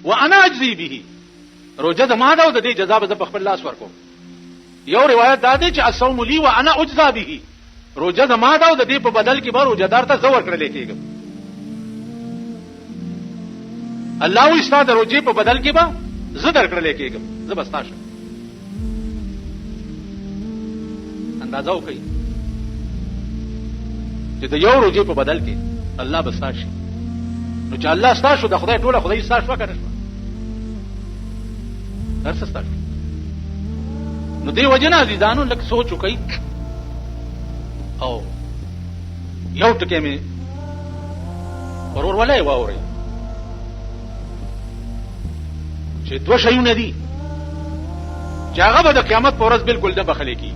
وانا اجزي به روزه زما ده او د دې جزا به په خپل لاس ورکوم. یو روایت دا دی چې الصوم لي وانا اجزا به، روزه زما ده او د دې په بدل کې به روزدار ته زور کړل کېږي. الله وی ستاسو د روزې په بدل کې به زه درکړل کېږم، زه به ستاسو اندازه وکړئ چې د یو روزې په بدل کې الله به ستاسو. نو چې الله ستاسو د خدای ټوله خدای ستاسو وکړي درس ستاسو. نو دی وجنه عزیزانو لکه سوچ وکړئ او یو ټکی مې ورور ولای واوري چې دوه شیونه دي چې هغه به د قیامت په ورځ بالکل نه بخلي کی.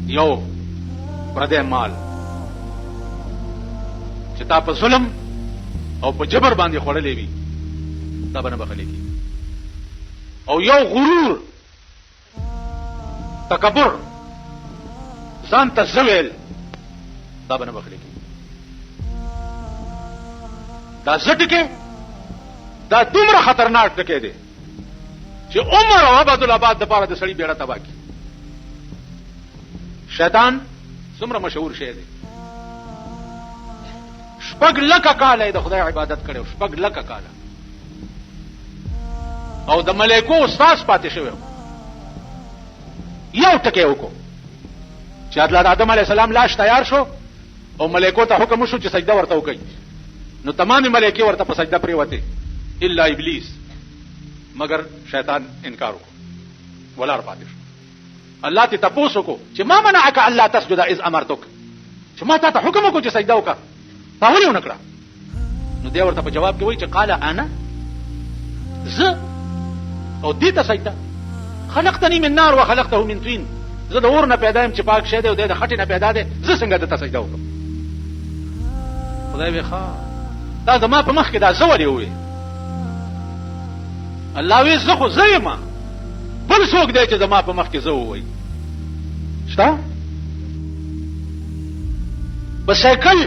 یو پردې مال چې تا په ظلم او په جبر باندې خوړلې وي دا به نه بخلي کی. او یو غرور تکبر ځان ته زویل دا به نه بخلي کی. دا زټکه دا دومره خطرناک ټکی دی چې عمر او عبدالآباد د پاره د سړي بیړه تباہ کی. شیطان څومره مشهور شی دی، شپږ لکه کاله د خدای عبادت کړو، شپږ لکه کاله او د ملائکو استاد پاتې شوی. یو ټکی وکړو چې حضرت آدم علیه السلام لاش تیار شو او ملائکو ته حکم وشو چې سجده ورته وکړي. نو تمامي ملائکې ورته په سجده پریوته الا ابلیس، مگر شیطان انکار وکړ ولار پاتې شو. الله ته تاسو کو چې ما منعک الا تسجد اذ امرتک، چې ما ته حکم وکړ چې سجده وکړه تا ولې ونه کړه؟ نو دی ورته په جواب کې وایي چې قال انا ز او دې ته سجده خلقتني من نار وخلقته من طين، زه د اور نه پیدا یم چې پاک شه دی او د خټې نه پیدا دی، زه څنګه د ته سجده وکړم؟ خدای وی ښا دا زما په مخ کې دا زه ولې وې؟ الله وی زه خو زه یم، بل څوک دی چې زما په مخ کې زه ووي شته؟ په سایکل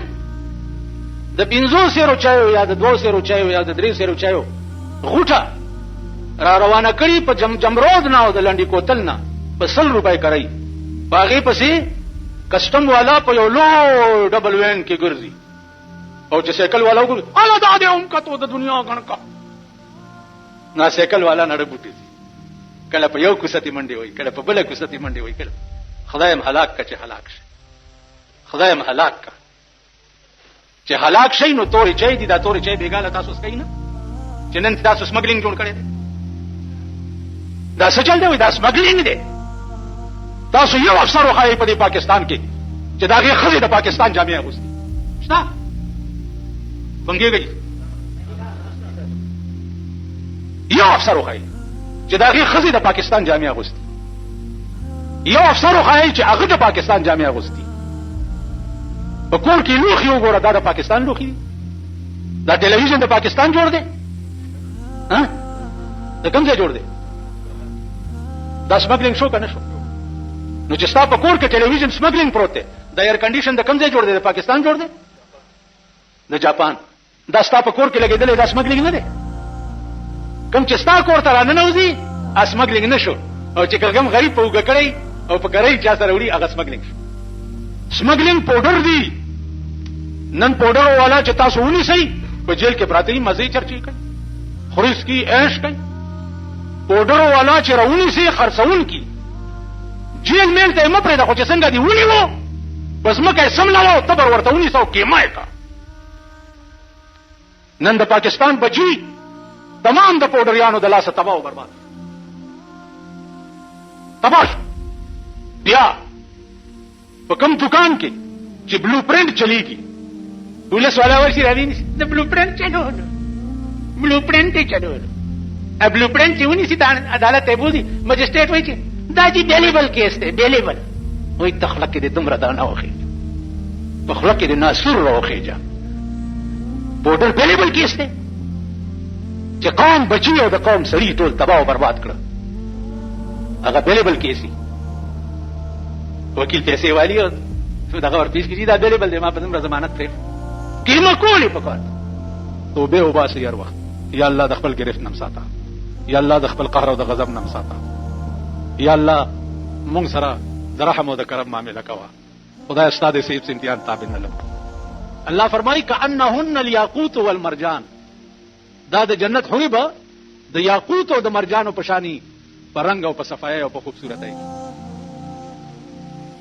د 500 سیرو چایو یا د 200 سیرو چایو یا د 300 سیرو چایو غوټه را روانه کړي په جمرود نه او د لنډي کوتل نه په 100 روپۍ کوي. باغې پسې کسٹم والا په یو لو ډبل وین کې ګرځي او چې سایکل والا وګوري الا دا دې هم کته د دنیا غنکا نه سایکل والا نړ بوټي کله په یو کوستی منډي وای کله په بل کوستی منډي وای کله خدایم هلاک کچه هلاک شي، خدایم هلاک کا چې هلاک شي. نو توري چي دي دا توري چي بیګاله تاسو سکای نه چې نن تاسو سمګلینګ جوړ کړی دا څه چل دی؟ دا سمګلینګ دی. تاسو یو افسر وخایي په پاکستان کې چې دا غي خزي د پاکستان جامعه اغوستي شته بنګيږي. یو افسر وخایي چې دا غي خزي د پاکستان جامعه اغوستي، یو افسر وخایي چې هغه د پاکستان جامعه اغوستي. په کور کې لوخي وګوره دا د پاکستان لوخي، دا ټلویزیون د پاکستان جوړ دی ها د کوم ځای جوړ دی؟ دا سمګلینګ شو کنه شو؟ نو چې ستا په کور کې ټلویزیون سمګلینګ پروت دی، دا ایر کنډیشن د کوم ځای جوړ دی؟ د پاکستان جوړ دی؟ د جاپان. دا ستا په کور کې لګیدل دا سمګلینګ نه دی؟ کوم چې ستا کور ته راننوځي سمګلینګ نشو، او چې کوم غریب په وګ کړی او په کرای چا سره وړي هغه سمګلینګ شو. سمګلینګ پاوډر دی. نن پاوډر والا چې تاسو ونی سي په جیل کې پراته دي، مزه چرچی کوي، خورس کی عيش کوي. پاوډر والا چې راونی سي خرڅون کی جیل میل ته مپرې د خو چې څنګه دی ونی وو بس مکه سملاو تبر ورته ونی سو کېمای کا. نن د پاکستان بچي تمام د پاوډریانو د لاسه تباہ او برباد تباہ. بیا په کوم دکان کې چې بلو پرنٹ چلیږي پولیس والا ورشي راوي د بلو پرنٹ چلوونو بلو پرنٹ چلوونو ا بلو پرنٹ ونی سي عدالت ته بوزي مجسټریټ وایي چې دا جی بیلیبل کیس دی بیلیبل وای تخلق دې تمره دانه وخی تخلق دې ناصر روخی جا بورډر بیلیبل کیس دی چې قوم بچي او د قوم سړي ټول تباہ او برباد کړ. هغه بیلیبل کیس دی. وکیل پیسې والی او دغه ور پیس کیږي دا بیلیبل دی ما په دمر ضمانت پرې کیما کولی پکړ توبه او باسي هر وخت یا الله د خپل گرفت نم ساته، یا الله د خپل قهر او د غضب نم ساته، یا الله مونږ سره د رحم او د کرم معامله کوه. خدای استاد سیب سے امتحان تابع نه لم. الله فرمایي کأنهن الیاقوت والمرجان، دا د جنت حوري به د یاقوت او د مرجانو په شانی په رنگ او په صفای او په خوبصورتۍ.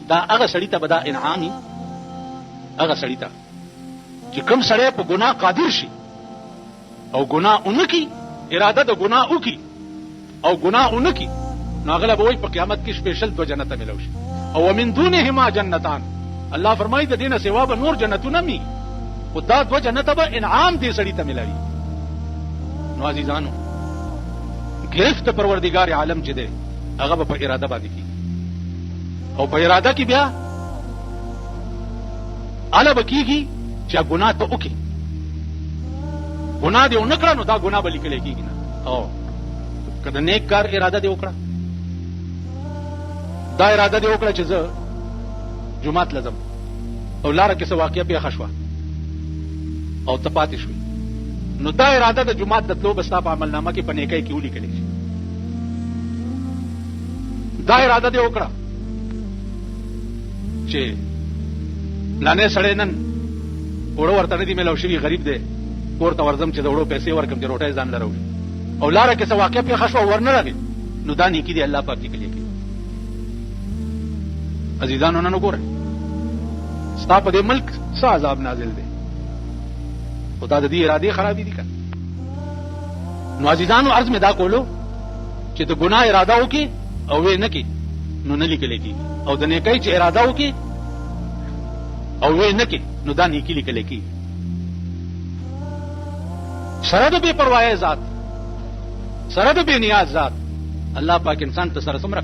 دا هغه سړی ته به دا انعامي، هغه سړی ته چې کوم سړی په ګناه قادر شي او ګناه اونکی، اراده د ګناه وکي او ګناه اونکی، نو هغه به وایي په قیامت کې سپیشل 2 جنت ملو شي. او من دونهما جنتان، الله فرمایي د دینه سوا به نور جنتونه می، او دا 2 جنت به انعام دې سړی ته ملوي. نو عزیزانو گرفت پروردگار عالم چې ده هغه په اراده باندې کی، او په اراده کې بیا اله بکیږي چې ګناه ته وکي، ګناه دې ونکړه نو دا ګناه به لیکل کېږي نه. او کله نیک کار اراده دې وکړه، دا اراده دې وکړه چې زه جمعات لازم او لاره کې څه واقعیا پیښه شوه او ته پاتې شوې، نو دا اراده د جمعات د تلو بستا په عمل نامه کې په نیکۍ کې ولیکل شي. دا اراده دې وکړه چې لانه سړی نن وړو ورته نه دی ملو شوي، غریب دی، کور ته ورځم چې د وړو پیسې ورکم چې روټۍ ځان لره وړي، او لاره کې څه واقع پیښه شوه ورنه راغی، نو دا نیکي دی الله پاک لیکلی کی. عزیزانو نن وګورئ ستا په دې ملک څه عذاب نازل دی، خدا د دې ارادې خرابې دي کنه. نو عزیزانو عرض مې دا کولو چې د ګناه اراده وکي او وې نه کی نو نه لیکل کېږي، او د نیکۍ چې اراده وکي او وې نه کی نو دا نیکی لیکل کېږي. سره د بے پروايي ذات، سره د بے نیاز ذات، الله پاک انسان ته سره څومره